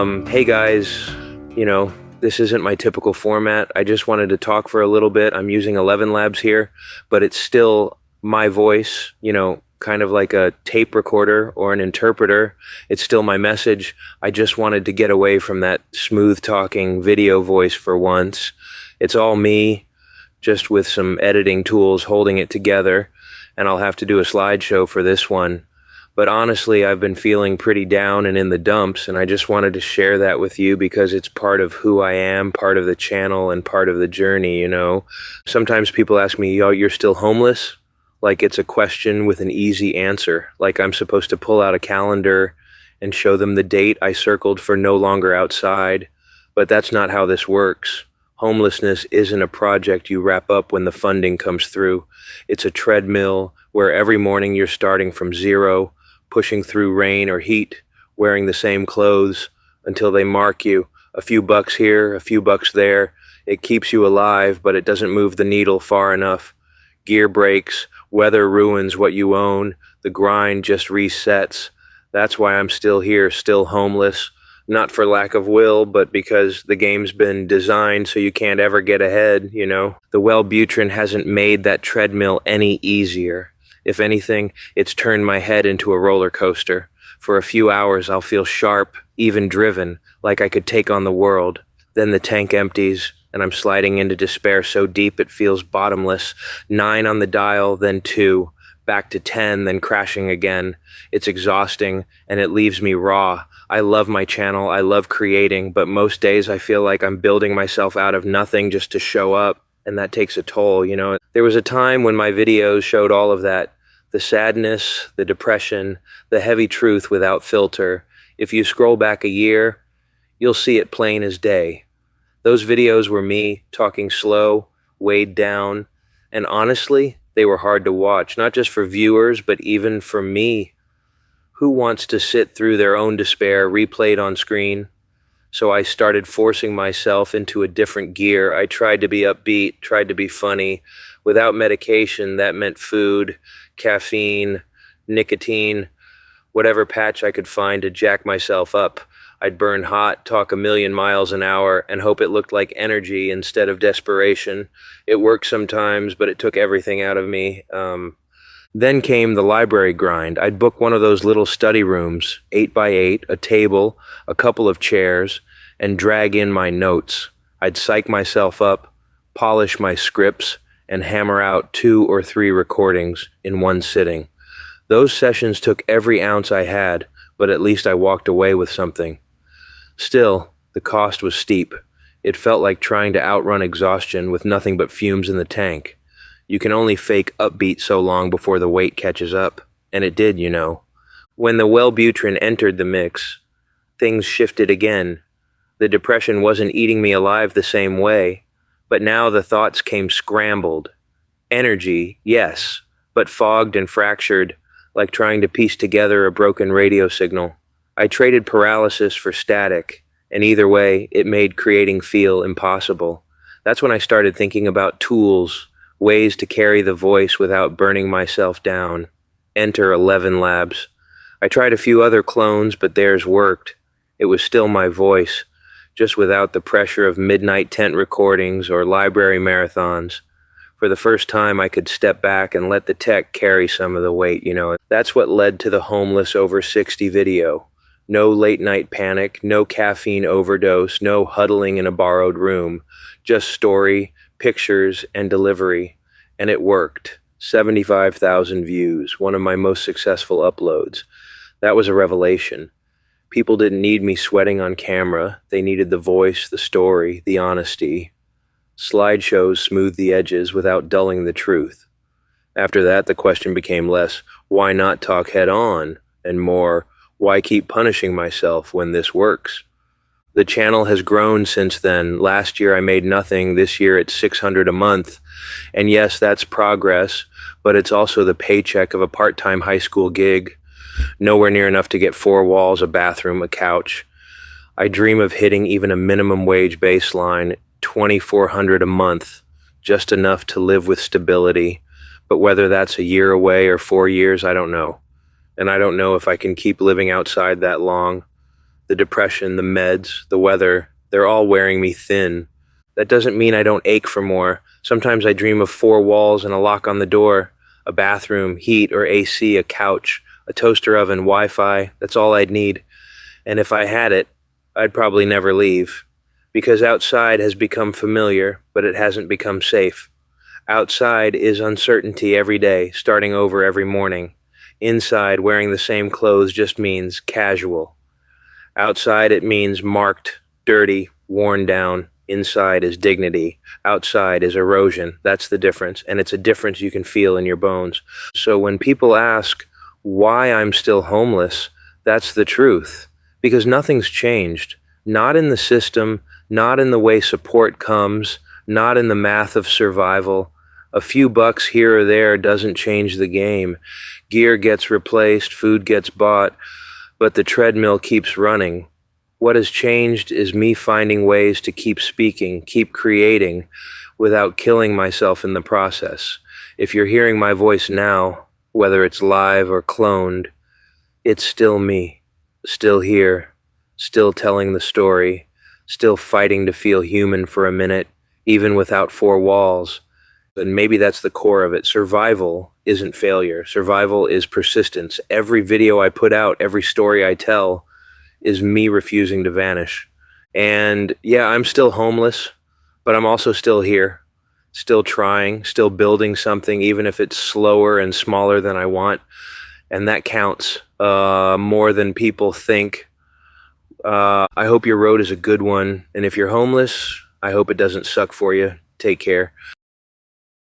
Hey guys, this isn't my typical format. I just wanted to talk for a little bit. I'm using 11 Labs here, but it's still my voice, kind of like a tape recorder or an interpreter. It's still my message. I just wanted to get away from that smooth talking video voice for once. It's all me, just with some editing tools holding it together, and I'll have to do a slideshow for this one. But honestly, I've been feeling pretty down and in the dumps, and I just wanted to share that with you because it's part of who I am, part of the channel, and part of the journey, Sometimes people ask me, yo, you're still homeless? Like it's a question with an easy answer. Like I'm supposed to pull out a calendar and show them the date I circled for no longer outside. But that's not how this works. Homelessness isn't a project you wrap up when the funding comes through. It's a treadmill where every morning you're starting from zero, pushing through rain or heat, wearing the same clothes until they mark you. A few bucks here, a few bucks there. It keeps you alive, but it doesn't move the needle far enough. Gear breaks, weather ruins what you own, the grind just resets. That's why I'm still here, still homeless. Not for lack of will, but because the game's been designed so you can't ever get ahead, The Wellbutrin hasn't made that treadmill any easier. If anything, it's turned my head into a roller coaster. For a few hours, I'll feel sharp, even driven, like I could take on the world. Then the tank empties, and I'm sliding into despair so deep it feels bottomless. 9 on the dial, then 2. Back to 10, then crashing again. It's exhausting, and it leaves me raw. I love my channel, I love creating, but most days I feel like I'm building myself out of nothing just to show up. And that takes a toll, There was a time when my videos showed all of that. The sadness, the depression, the heavy truth without filter. If you scroll back a year, you'll see it plain as day. Those videos were me talking slow, weighed down, and honestly, they were hard to watch, not just for viewers, but even for me. Who wants to sit through their own despair replayed on screen? So I started forcing myself into a different gear. I tried to be upbeat, tried to be funny. Without medication, that meant food, caffeine, nicotine, whatever patch I could find to jack myself up. I'd burn hot, talk a million miles an hour, and hope it looked like energy instead of desperation. It worked sometimes, but it took everything out of me. Then came the library grind. I'd book one of those little study rooms, 8 by 8, a table, a couple of chairs, and drag in my notes. I'd psych myself up, polish my scripts, and hammer out 2 or 3 recordings in one sitting. Those sessions took every ounce I had, but at least I walked away with something. Still, the cost was steep. It felt like trying to outrun exhaustion with nothing but fumes in the tank. You can only fake upbeat so long before the weight catches up. And it did, When the Wellbutrin entered the mix, things shifted again. The depression wasn't eating me alive the same way, but now the thoughts came scrambled. Energy, yes, but fogged and fractured, like trying to piece together a broken radio signal. I traded paralysis for static, and either way, it made creating feel impossible. That's when I started thinking about tools, ways to carry the voice without burning myself down. Enter 11 Labs. I tried a few other clones, but theirs worked. It was still my voice, just without the pressure of midnight tent recordings or library marathons. For the first time, I could step back and let the tech carry some of the weight, That's what led to the Homeless Over 60 video. No late night panic, no caffeine overdose, no huddling in a borrowed room. Just story, pictures, and delivery. And it worked. 75,000 views, one of my most successful uploads. That was a revelation. People didn't need me sweating on camera. They needed the voice, the story, the honesty. Slideshows smoothed the edges without dulling the truth. After that, the question became less, why not talk head on? And more, why keep punishing myself when this works? The channel has grown since then. Last year I made nothing. This year it's $600 a month. And yes, that's progress, but it's also the paycheck of a part-time high school gig. Nowhere near enough to get 4 walls, a bathroom, a couch. I dream of hitting even a minimum wage baseline, $2,400 a month, just enough to live with stability. But whether that's a year away or 4 years, I don't know. And I don't know if I can keep living outside that long. the depression, the meds, the weather, they're all wearing me thin. That doesn't mean I don't ache for more. Sometimes I dream of four walls and a lock on the door, a bathroom, heat or AC, a couch, a toaster oven, Wi-Fi. That's all I'd need. And if I had it, I'd probably never leave. Because outside has become familiar, but it hasn't become safe. Outside is uncertainty every day, starting over every morning. Inside, wearing the same clothes just means casual. Outside, it means marked, dirty, worn down. Inside is dignity. Outside is erosion. That's the difference. And it's a difference you can feel in your bones. So when people ask why I'm still homeless, that's the truth. Because nothing's changed. Not in the system, not in the way support comes, not in the math of survival. A few bucks here or there doesn't change the game. Gear gets replaced, food gets bought, but the treadmill keeps running. What has changed is me finding ways to keep speaking, keep creating, without killing myself in the process. If you're hearing my voice now, whether it's live or cloned, it's still me, still here, still telling the story, still fighting to feel human for a minute, even without four walls. And maybe that's the core of it. Survival isn't failure. Survival is persistence. Every video I put out, every story I tell, is me refusing to vanish. And yeah, I'm still homeless, but I'm also still here, still trying, still building something, even if it's slower and smaller than I want. And that counts more than people think. I hope your road is a good one. And if you're homeless, I hope it doesn't suck for you. Take care.